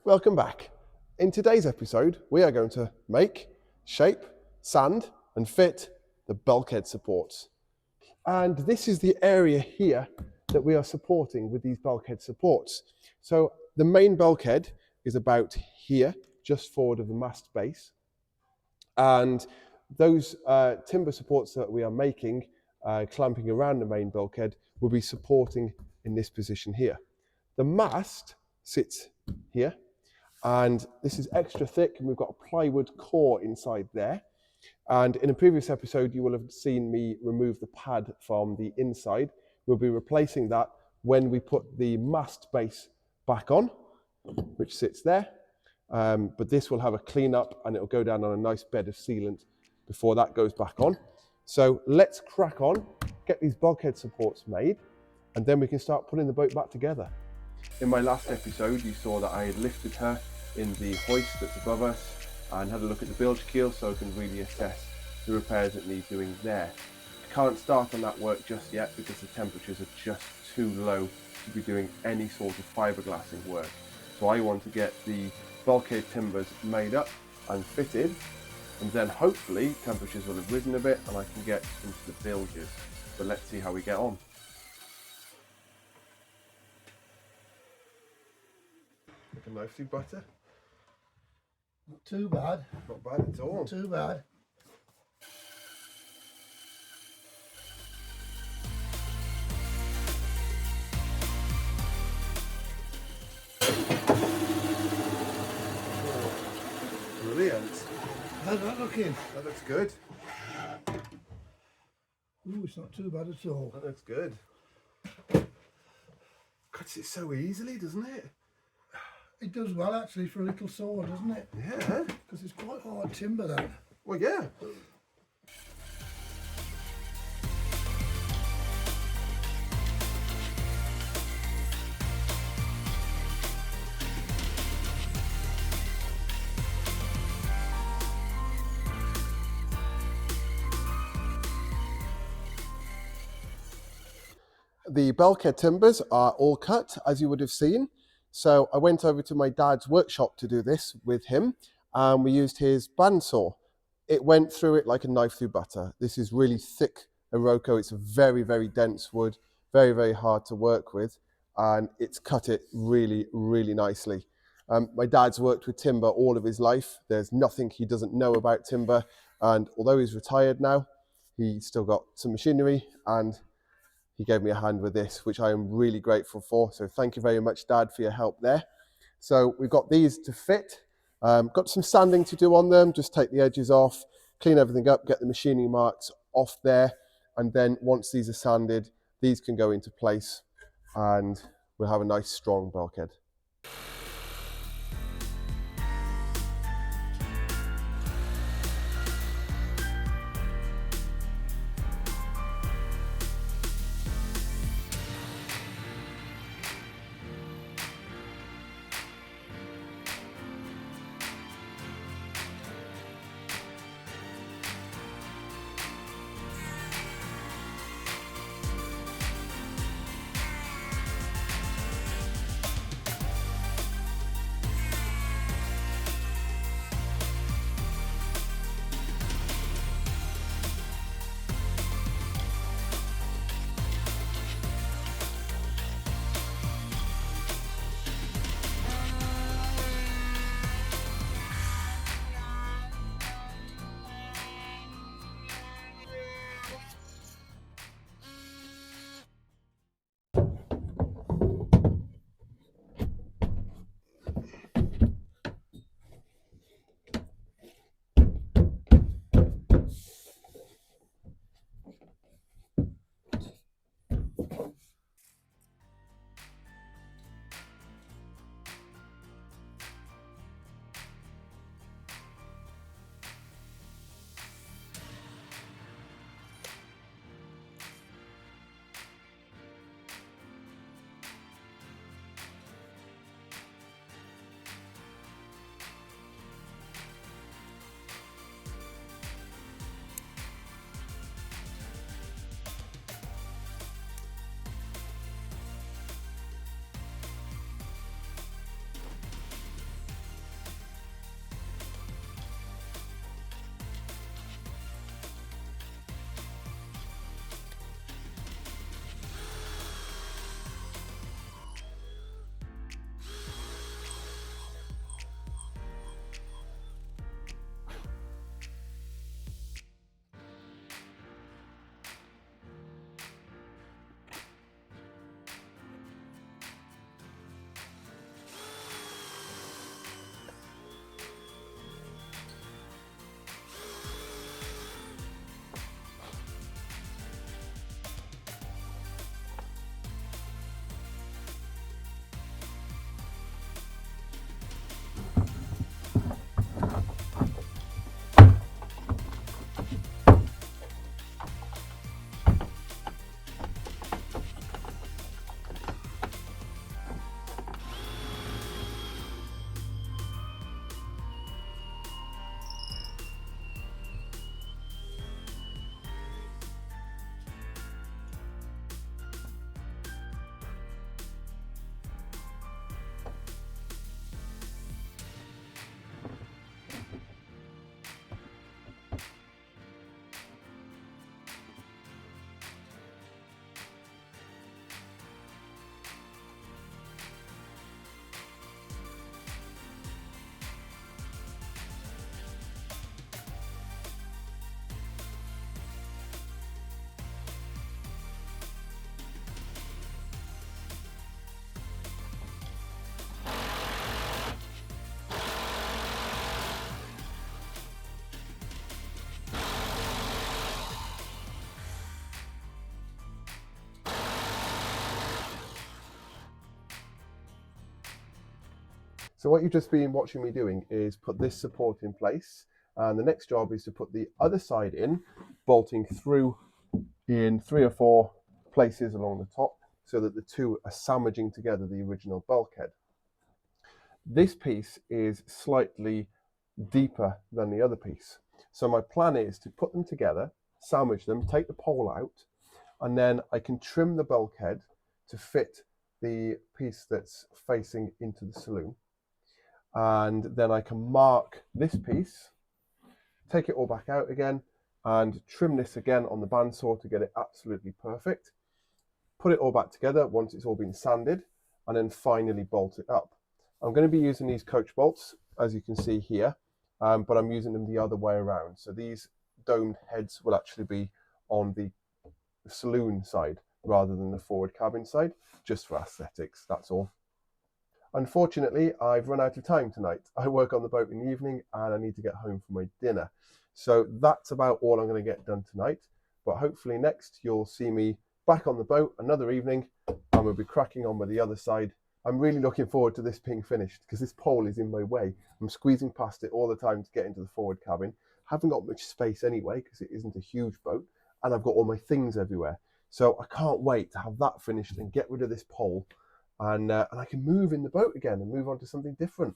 Welcome back. In today's episode, we are going to make, shape, sand and fit the bulkhead supports. And this is the area here that we are supporting with these bulkhead supports. So the main bulkhead is about here, just forward of the mast base. And those timber supports that we are making, clamping around the main bulkhead, will be supporting in this position here. The mast sits here, and this is extra thick, and we've got a plywood core inside there. And in a previous episode, you will have seen me remove the pad from the inside. We'll be replacing that when we put the mast base back on, which sits there. But this will have a clean up and it'll go down on a nice bed of sealant before that goes back on. So let's crack on, get these bulkhead supports made, and then we can start putting the boat back together. In my last episode, you saw that I had lifted her in the hoist that's above us and had a look at the bilge keel so I can really assess the repairs that need doing there. I can't start on that work just yet because the temperatures are just too low to be doing any sort of fiberglassing work. So I want to get the bulkhead timbers made up and fitted, and then hopefully temperatures will have risen a bit and I can get into the bilges. But let's see how we get on. Like a knife through butter. Not too bad. Not bad at all. Not too bad. Brilliant. How's that looking? That looks good. Ooh, it's not too bad at all. That looks good. Cuts it so easily, doesn't it? It does well actually for a little saw, doesn't it? Yeah. Because it's quite hard timber, that. Well, yeah. The bulkhead timbers are all cut, as you would have seen. So I went over to my dad's workshop to do this with him, and we used his bandsaw. It went through it like a knife through butter. This is really thick iroko. It's a very, very dense wood, very, very hard to work with, and it's cut it really, really nicely. My dad's worked with timber all of his life. There's nothing he doesn't know about timber, and although he's retired now, he's still got some machinery, and he gave me a hand with this, which I am really grateful for. So thank you very much, Dad, for your help there. So we've got these to fit. Got some sanding to do on them. Just take the edges off, clean everything up, get the machining marks off there. And then once these are sanded, these can go into place and we'll have a nice strong bulkhead. So what you've just been watching me doing is put this support in place, and the next job is to put the other side in, bolting through in 3 or 4 places along the top so that the two are sandwiching together the original bulkhead. This piece is slightly deeper than the other piece. So my plan is to put them together, sandwich them, take the pole out, and then I can trim the bulkhead to fit the piece that's facing into the saloon. And then I can mark this piece, take it all back out again, and trim this again on the bandsaw to get it absolutely perfect. Put it all back together once it's all been sanded, and then finally bolt it up. I'm going to be using these coach bolts, as you can see here, but I'm using them the other way around. So these domed heads will actually be on the saloon side rather than the forward cabin side, just for aesthetics, that's all. Unfortunately, I've run out of time tonight. I work on the boat in the evening and I need to get home for my dinner. So that's about all I'm going to get done tonight. But hopefully next you'll see me back on the boat another evening and we'll be cracking on with the other side. I'm really looking forward to this being finished because this pole is in my way. I'm squeezing past it all the time to get into the forward cabin. Haven't got much space anyway because it isn't a huge boat and I've got all my things everywhere. So I can't wait to have that finished and get rid of this pole. And I can move in the boat again and move on to something different.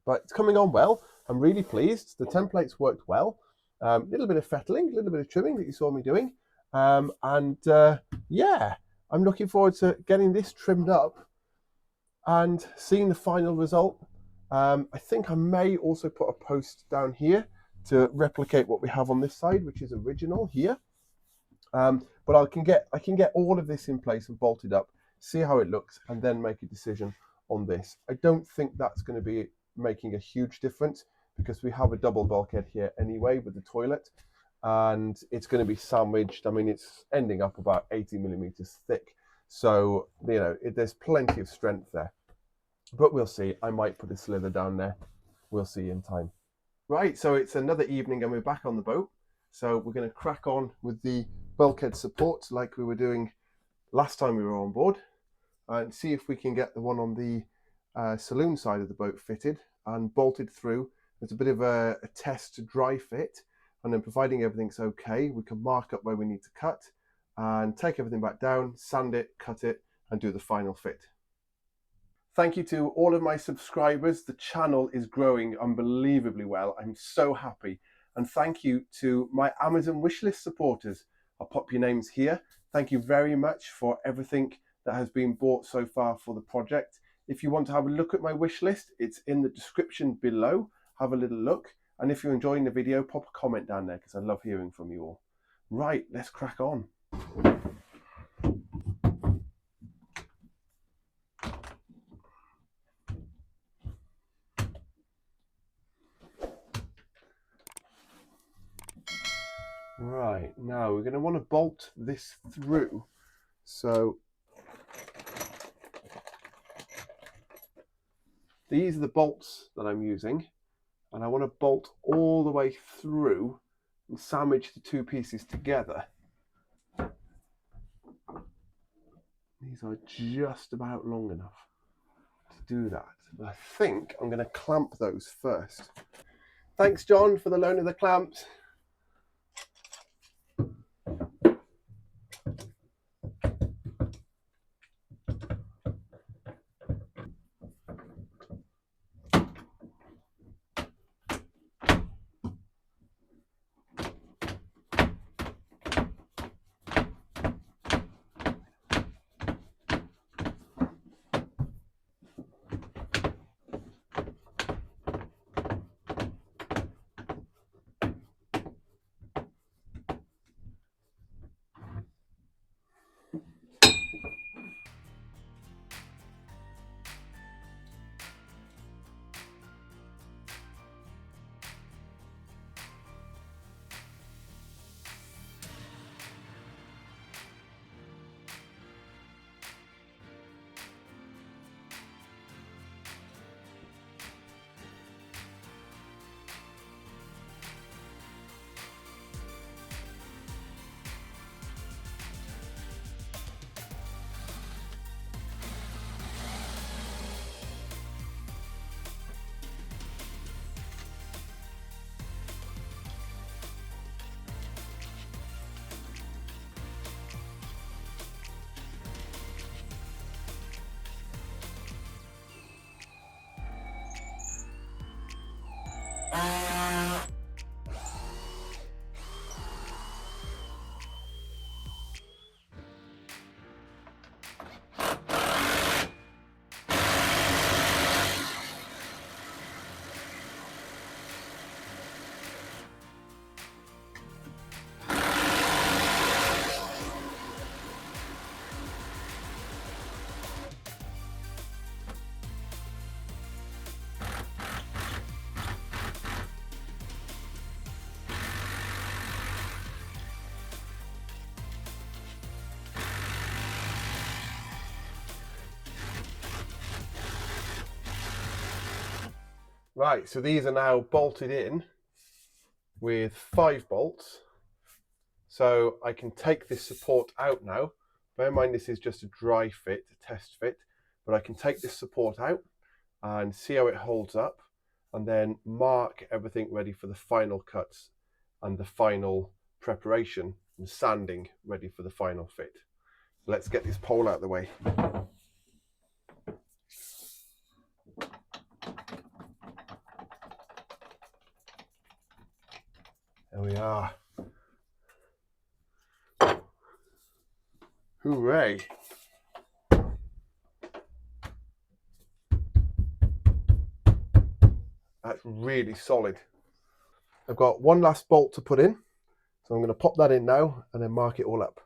But it's coming on well. I'm really pleased. The templates worked well. A little bit of fettling, a little bit of trimming that you saw me doing. Yeah, I'm looking forward to getting this trimmed up and seeing the final result. I think I may also put a post down here to replicate what we have on this side, which is original here. But I can get all of this in place and bolted up, see how it looks, and then make a decision on this. I don't think that's going to be making a huge difference because we have a double bulkhead here anyway with the toilet, and it's going to be sandwiched. I mean, it's ending up about 80 millimeters thick, so you know there's plenty of strength there. But we'll see. I might put a slither down there. We'll see in time. Right, so it's another evening and we're back on the boat. So we're going to crack on with the bulkhead supports like we were doing last time we were on board and see if we can get the one on the saloon side of the boat fitted and bolted through. It's a bit of a test dry fit, and then providing everything's okay, we can mark up where we need to cut and take everything back down, sand it, cut it, and do the final fit. Thank you to all of my subscribers. The channel is growing unbelievably well. I'm so happy. And thank you to my Amazon wishlist supporters. I'll pop your names here. Thank you very much for everything that has been bought so far for the project. If you want to have a look at my wish list, it's in the description below. Have a little look. And if you're enjoying the video, pop a comment down there because I love hearing from you all. Right, let's crack on. Right, now we're going to want to bolt this through. So these are the bolts that I'm using, and I want to bolt all the way through and sandwich the two pieces together. These are just about long enough to do that. But I think I'm going to clamp those first. Thanks, John, for the loan of the clamps. Right, so these are now bolted in with 5 bolts. So I can take this support out now. Bear in mind this is just a dry fit, a test fit, but I can take this support out and see how it holds up and then mark everything ready for the final cuts and the final preparation and sanding ready for the final fit. Let's get this pole out of the way. There we are. Hooray! That's really solid. I've got one last bolt to put in, so I'm going to pop that in now and then mark it all up.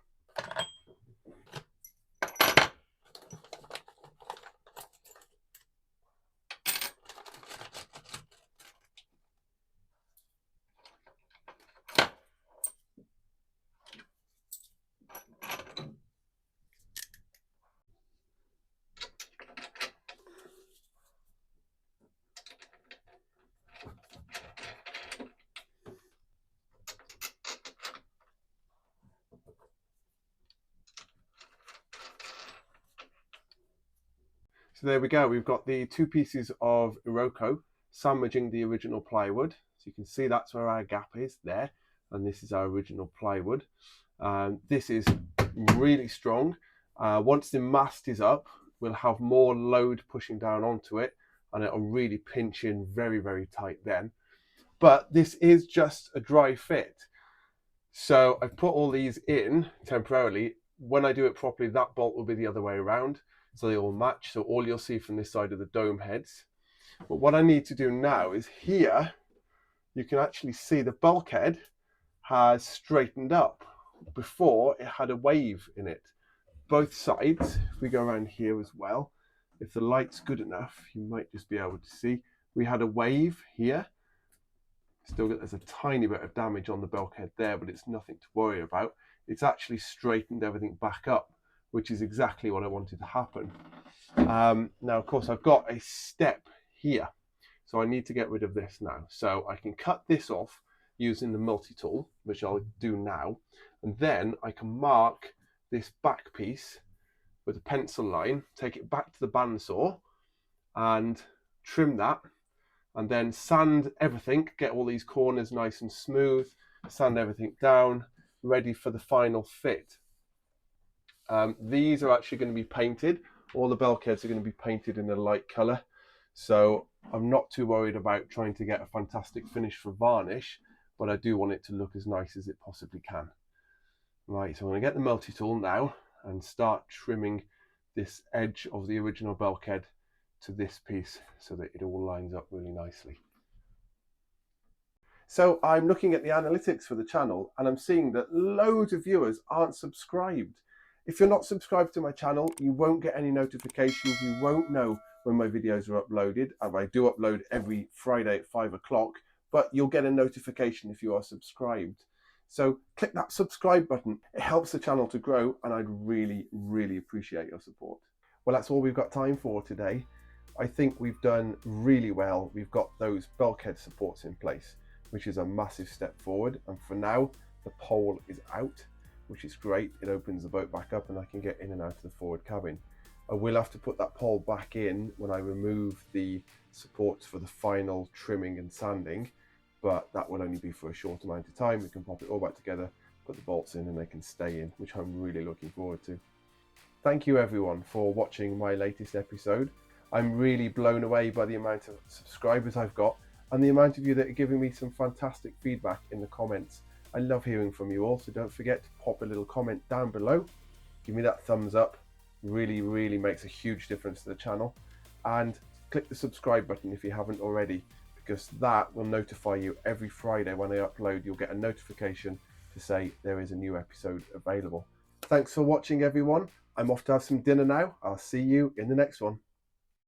So there we go, we've got the 2 pieces of iroko sandwiching the original plywood. So you can see that's where our gap is there, and this is our original plywood. This is really strong. Once the mast is up, we'll have more load pushing down onto it, and it'll really pinch in very, very tight then. But this is just a dry fit. So I've put all these in temporarily. When I do it properly, that bolt will be the other way around, so they all match. So all you'll see from this side are the dome heads. But what I need to do now is here, you can actually see the bulkhead has straightened up. Before, it had a wave in it. Both sides, if we go around here as well, if the light's good enough, you might just be able to see, we had a wave here. Still, there's a tiny bit of damage on the bulkhead there, but it's nothing to worry about. It's actually straightened everything back up, which is exactly what I wanted to happen. Now, of course, I've got a step here, so I need to get rid of this now. So I can cut this off using the multi-tool, which I'll do now, and then I can mark this back piece with a pencil line, take it back to the bandsaw and trim that, and then sand everything, get all these corners nice and smooth, sand everything down, ready for the final fit. These are actually going to be painted. All the bulkheads are going to be painted in a light colour, so I'm not too worried about trying to get a fantastic finish for varnish, but I do want it to look as nice as it possibly can. Right, so I'm going to get the multi-tool now and start trimming this edge of the original bulkhead to this piece so that it all lines up really nicely. So I'm looking at the analytics for the channel and I'm seeing that loads of viewers aren't subscribed. If you're not subscribed to my channel, you won't get any notifications, you won't know when my videos are uploaded. I do upload every Friday at 5 o'clock, but you'll get a notification if you are subscribed. So click that subscribe button. It helps the channel to grow and I'd really, really appreciate your support. Well, that's all we've got time for today. I think we've done really well. We've got those bulkhead supports in place, which is a massive step forward. And for now, the pole is out, which is great. It opens the boat back up and I can get in and out of the forward cabin. I will have to put that pole back in when I remove the supports for the final trimming and sanding, but that will only be for a short amount of time. We can pop it all back together, put the bolts in and they can stay in, which I'm really looking forward to. Thank you everyone for watching my latest episode. I'm really blown away by the amount of subscribers I've got and the amount of you that are giving me some fantastic feedback in the comments. I love hearing from you all, so don't forget to pop a little comment down below. Give me that thumbs up. Really, really makes a huge difference to the channel. And click the subscribe button if you haven't already, because that will notify you every Friday when I upload. You'll get a notification to say there is a new episode available. Thanks for watching everyone. I'm off to have some dinner now. I'll see you in the next one.